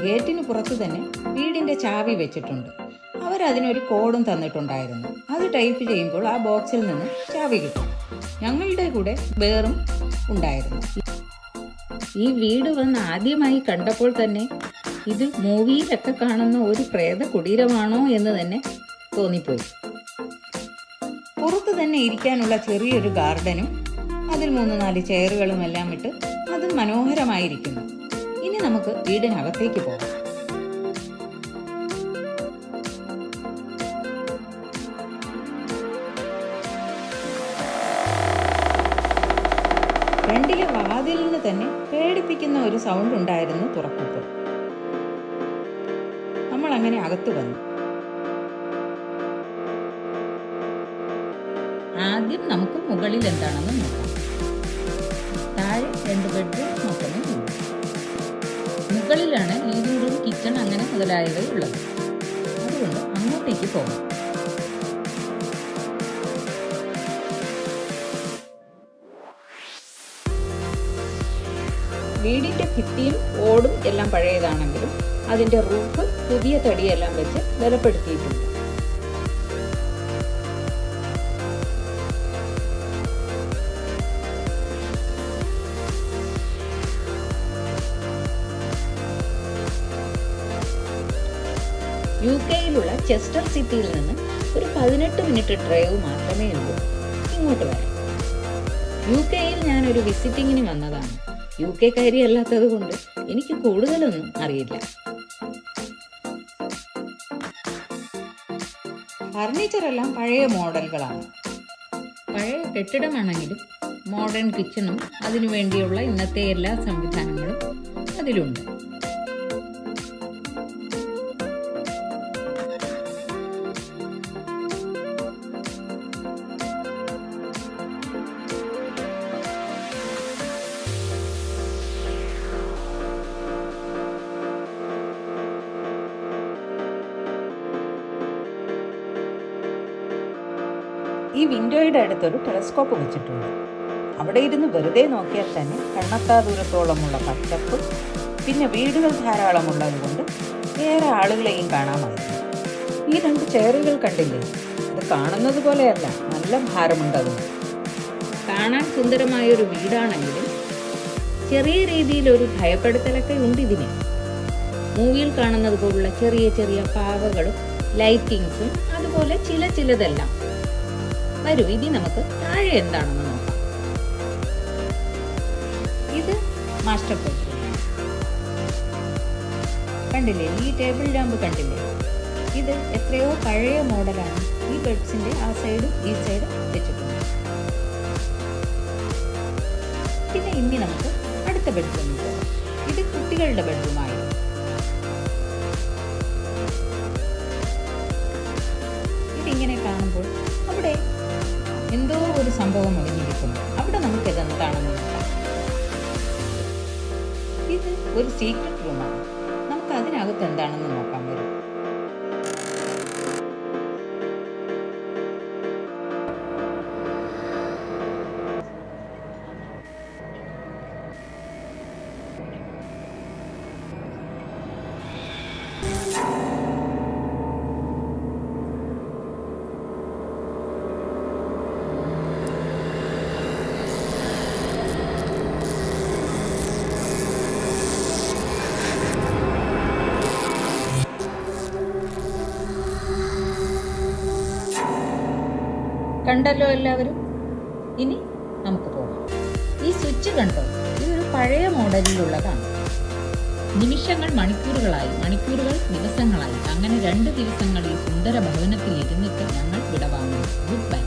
ഗേറ്റിന് പുറത്ത് തന്നെ വീടിൻ്റെ ചാവി വെച്ചിട്ടുണ്ട്. അവരതിനൊരു കോഡും തന്നിട്ടുണ്ടായിരുന്നു. അത് ടൈപ്പ് ചെയ്യുമ്പോൾ ആ ബോക്സിൽ നിന്ന് ചാവി കിട്ടും. ഞങ്ങളുടെ കൂടെ വേറും ഉണ്ടായിരുന്നു. ഈ വീട് വന്ന് ആദ്യമായി കണ്ടപ്പോൾ തന്നെ ഇത് മൂവിയിലൊക്കെ കാണുന്ന ഒരു പ്രേത കുടീരമാണോ എന്ന് തന്നെ തോന്നിപ്പോയി. പുറത്ത് തന്നെ ഇരിക്കാനുള്ള ചെറിയൊരു ഗാർഡനും അതിൽ 3-4 ചെയറുകളും എല്ലാം ഇട്ട് അതും മനോഹരമായിരിക്കുന്നു. ഇനി നമുക്ക് വീടിനകത്തേക്ക് പോകാം. ഫ്രണ്ടിലെ വാതിലിന് തന്നെ പേടിപ്പിക്കുന്ന ഒരു സൗണ്ട് ഉണ്ടായിരുന്നു തുറക്കുമ്പോൾ. നമ്മൾ അങ്ങനെ അകത്ത് വന്നു. ആദ്യം നമുക്ക് മുകളിൽ എന്താണെന്ന് നോക്കാം. താഴെ 2 ബെഡ്റൂം മാത്രമേ ഉള്ളൂ. മുകളിലാണ് ലിവിംഗ് റൂം, കിച്ചൺ അങ്ങനെ മുതലായവ ഉള്ളത്. അതുകൊണ്ട് അങ്ങോട്ടേക്ക് പോകാം. വീടിൻ്റെ ഭിത്തിയും ഓടും എല്ലാം പഴയതാണെങ്കിലും അതിൻ്റെ റൂഫ് പുതിയ തടിയെല്ലാം വെച്ച് ബലപ്പെടുത്തിയിട്ടുണ്ട്. UK-യിലുള്ള ചെസ്റ്റർ സിറ്റിയിൽ നിന്ന് ഒരു 18 മിനിറ്റ് ഡ്രൈവ് മാത്രമേ ഉള്ളൂ ഇങ്ങോട്ട് വരാൻ. UK-യിൽ ഞാനൊരു വിസിറ്റിങ്ങിന് വന്നതാണ്. UK-കാരി അല്ലാത്തത് കൊണ്ട് എനിക്ക് കൂടുതലൊന്നും അറിയില്ല. ഫർണിച്ചറെല്ലാം പഴയ മോഡലുകളാണ്. പഴയ കെട്ടിടമാണെങ്കിലും മോഡേൺ കിച്ചണും അതിനു വേണ്ടിയുള്ള ഇന്നത്തെ എല്ലാ സംവിധാനങ്ങളും അതിലുണ്ട്. ഈ വിൻഡോയുടെ അടുത്തൊരു ടെലസ്കോപ്പ് വെച്ചിട്ടുണ്ട്. അവിടെ ഇരുന്ന് വെറുതെ നോക്കിയാൽ തന്നെ കണ്ണെത്താ ദൂരത്തോളമുള്ള പച്ചപ്പ്, പിന്നെ വീടുകൾ ധാരാളമുള്ളത് കൊണ്ട് ഏറെ ആളുകളെയും കാണാമായിരുന്നു. ഈ 2 ചെയറുകൾ കണ്ടില്ലേ? ഇത് കാണുന്നത് പോലെയല്ല, നല്ല ഭാരമുണ്ടതും. കാണാൻ സുന്ദരമായൊരു വീടാണെങ്കിലും ചെറിയ രീതിയിലൊരു ഭയപ്പെടുത്തലൊക്കെ ഉണ്ട് ഇതിന്. മൂവിയിൽ കാണുന്നത് പോലുള്ള ചെറിയ ചെറിയ പാവകളും ലൈറ്റിങ്സും അതുപോലെ ചിലതെല്ലാം. വരൂ, ഇനി നമുക്ക് താഴെ എന്താണെന്ന് നോക്കാം. ഇത് മാസ്റ്റർ ബെഡ്റൂം. കണ്ടില്ലേ, ഈ ടേബിൾ ലാമ്പ് കണ്ടില്ലേ? ഇത് എത്രയോ പഴയ മോഡലാണ്. ഈ ബെഡ്സിന്റെ ആ സൈഡും ഈ സൈഡും വെച്ചിട്ടുണ്ട്. പിന്നെ ഇനി നമുക്ക് അടുത്ത ബെഡ്റൂമിൽ പോകാം. ഇത് കുട്ടികളുടെ ബെഡ്റൂമായി. ഇതിങ്ങനെ കാണുമ്പോൾ അവിടെ എന്തോ ഒരു സംഭവം ഒളിഞ്ഞിരിക്കുന്നു. അവിടെ നമുക്ക് ഇതെന്താണെന്ന് നോക്കാം. ഇത് ഒരു സീക്രട്ട് റൂമാണ്. നമുക്ക് അതിനകത്ത് എന്താണെന്ന് നോക്കാൻ വരും. കണ്ടല്ലോ എല്ലാവരും. ഇനി നമുക്ക് പോകാം. ഈ സ്വിച്ച് കണ്ടോ? ഇതൊരു പഴയ മോഡലിലുള്ളതാണ്. നിമിഷങ്ങൾ മണിക്കൂറുകളായി, മണിക്കൂറുകൾ ദിവസങ്ങളായി, അങ്ങനെ 2 ദിവസങ്ങൾ ഈ സുന്ദര ഭവനത്തിൽ ഇരുന്നിട്ട് ഞങ്ങൾ വിടവാങ്ങുന്നു. Good bye.